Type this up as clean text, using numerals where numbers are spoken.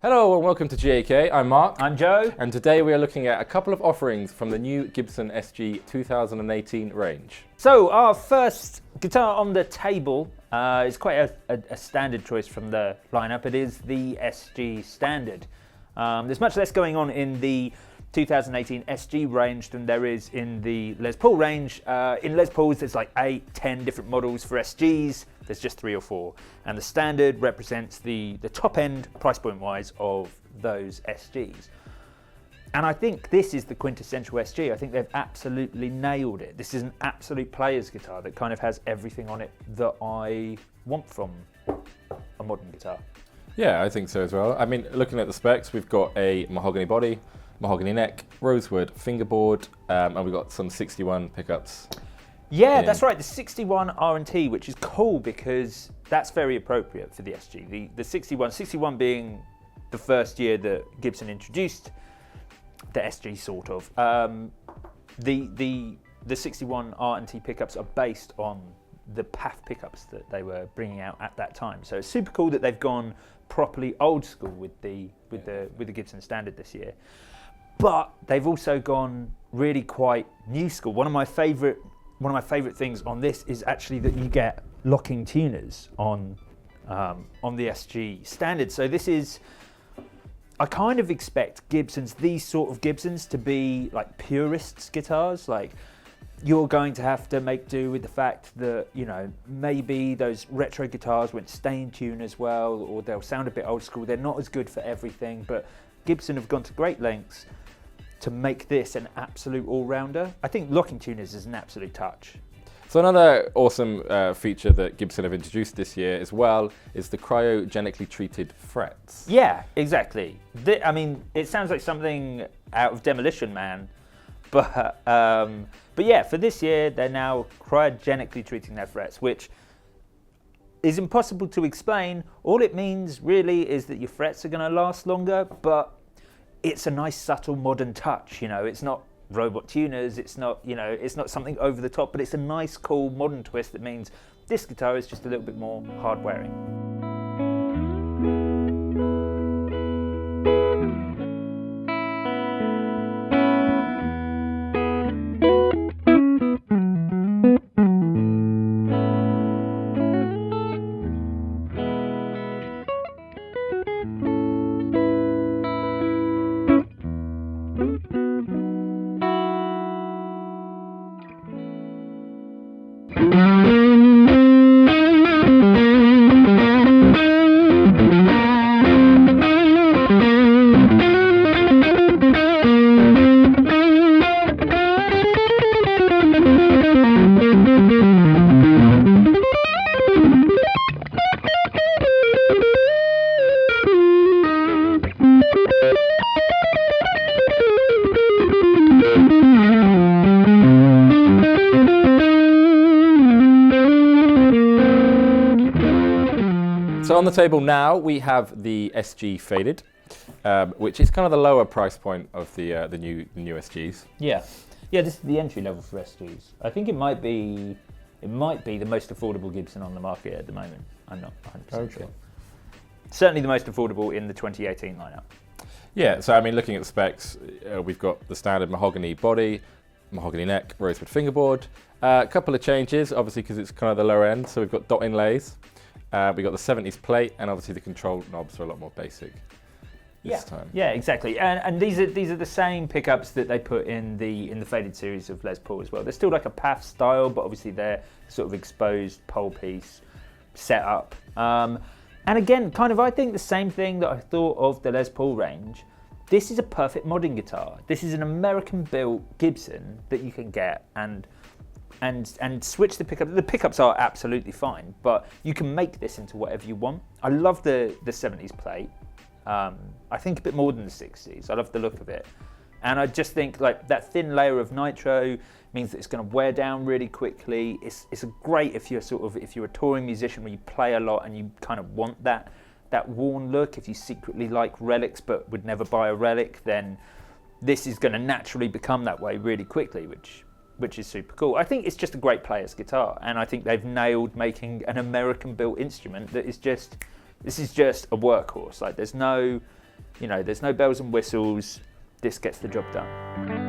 Hello and welcome to GAK. I'm Mark. I'm Joe. And today we are looking at a couple of offerings from the new Gibson SG 2018 range. So our first guitar on the table is quite a standard choice from the lineup. It is the SG Standard. There's much less going on in the 2018 SG range than there is in the Les Paul range. In Les Pauls there's like 8-10 different models. For SGs there's just 3 or 4, and the Standard represents the top end price point wise of those SGs. And I think this is the quintessential SG. I think they've absolutely nailed it. This is an absolute player's guitar that kind of has everything on it that I want from a modern guitar. Yeah, I think so as well. I mean, looking at the specs, we've got a mahogany body, mahogany neck, rosewood fingerboard, and we've got some 61 pickups. Yeah, that's right, the 61 R&T, which is cool because that's very appropriate for the SG. The 61 being the first year that Gibson introduced the SG, sort of. The 61 R&T pickups are based on the PAF pickups that they were bringing out at that time. So it's super cool that they've gone properly old school with the Gibson Standard this year. But they've also gone really quite new school. One of my favourite things on this is actually that you get locking tuners on the SG Standard. So this is, I kind of expect these sort of Gibsons to be like purists guitars. Like, you're going to have to make do with the fact that, you know, maybe those retro guitars won't stay in tune as well, or they'll sound a bit old school. They're not as good for everything, but Gibson have gone to great lengths to make this an absolute all-rounder. I think locking tuners is an absolute touch. So another awesome feature that Gibson have introduced this year as well is the cryogenically treated frets. Yeah, exactly. I mean, it sounds like something out of Demolition Man, but yeah, for this year they're now cryogenically treating their frets, which is impossible to explain. All it means really is that your frets are going to last longer, but it's a nice subtle modern touch. You know, it's not robot tuners, it's not, you know, it's not something over the top, but it's a nice cool modern twist that means this guitar is just a little bit more hard wearing. So on the table now we have the SG Faded, which is kind of the lower price point of the new SGs. Yeah, this is the entry level for SGs. I think it might be the most affordable Gibson on the market at the moment. I'm not 100% sure. Certainly the most affordable in the 2018 lineup. Yeah, so I mean, looking at the specs, we've got the standard mahogany body, mahogany neck, rosewood fingerboard. A couple of changes, obviously, because it's kind of the lower end. So we've got dot inlays. We've got the 70s plate, and obviously the control knobs are a lot more basic this time. Yeah, exactly. And these are the same pickups that they put in the Faded series of Les Paul as well. They're still like a PAF style, but obviously they're sort of exposed pole piece setup. And again, kind of, I think the same thing that I thought of the Les Paul range. This is a perfect modern guitar. This is an American-built Gibson that you can get and switch the pickup. The pickups are absolutely fine, but you can make this into whatever you want. I love the 70s plate. I think a bit more than the 60s. I love the look of it. And I just think like that thin layer of nitro means that it's going to wear down really quickly. It's a great if you're a touring musician where you play a lot and you kind of want that worn look. If you secretly like relics but would never buy a relic, then this is going to naturally become that way really quickly, which is super cool. I think it's just a great player's guitar, and I think they've nailed making an American-built instrument that is just, this is just a workhorse. Like, there's no You know, there's no bells and whistles. This gets the job done.